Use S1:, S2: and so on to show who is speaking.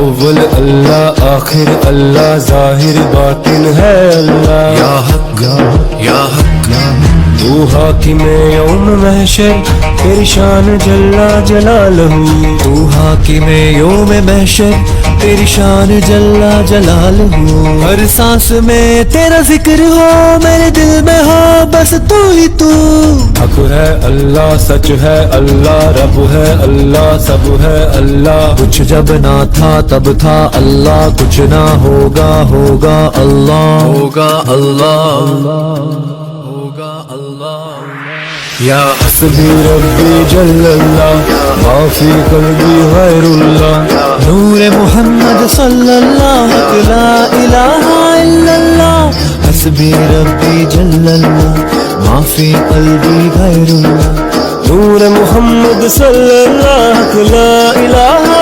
S1: اول اللہ آخر اللہ ظاہر باطن ہے اللہ
S2: یا حق یا حق
S1: تو حاکم یوم محشر تیری شان جلا جلالہ
S2: تو حاکم یوم محشر تیری شان جلا جلالہ ہر سانس میں تیرا ذکر ہو میرے دل میں ہو بس تو ہی تو
S1: حق ہے اللہ سچ ہے اللہ رب ہے اللہ سب ہے اللہ
S2: کچھ جب نہ تھا تب تھا اللہ کچھ نہ ہوگا ہوگا اللہ ہوگا اللہ ہوگا اللہ
S1: یا حسبی ربی جل اللہ ما فی قلبی غیر اللہ
S2: نور محمد صلی اللہ لا الہ الا اللہ حسبی ربی جل اللہ ما فی قلبی غیر اللہ
S1: نور محمد صلی اللہ لا الہ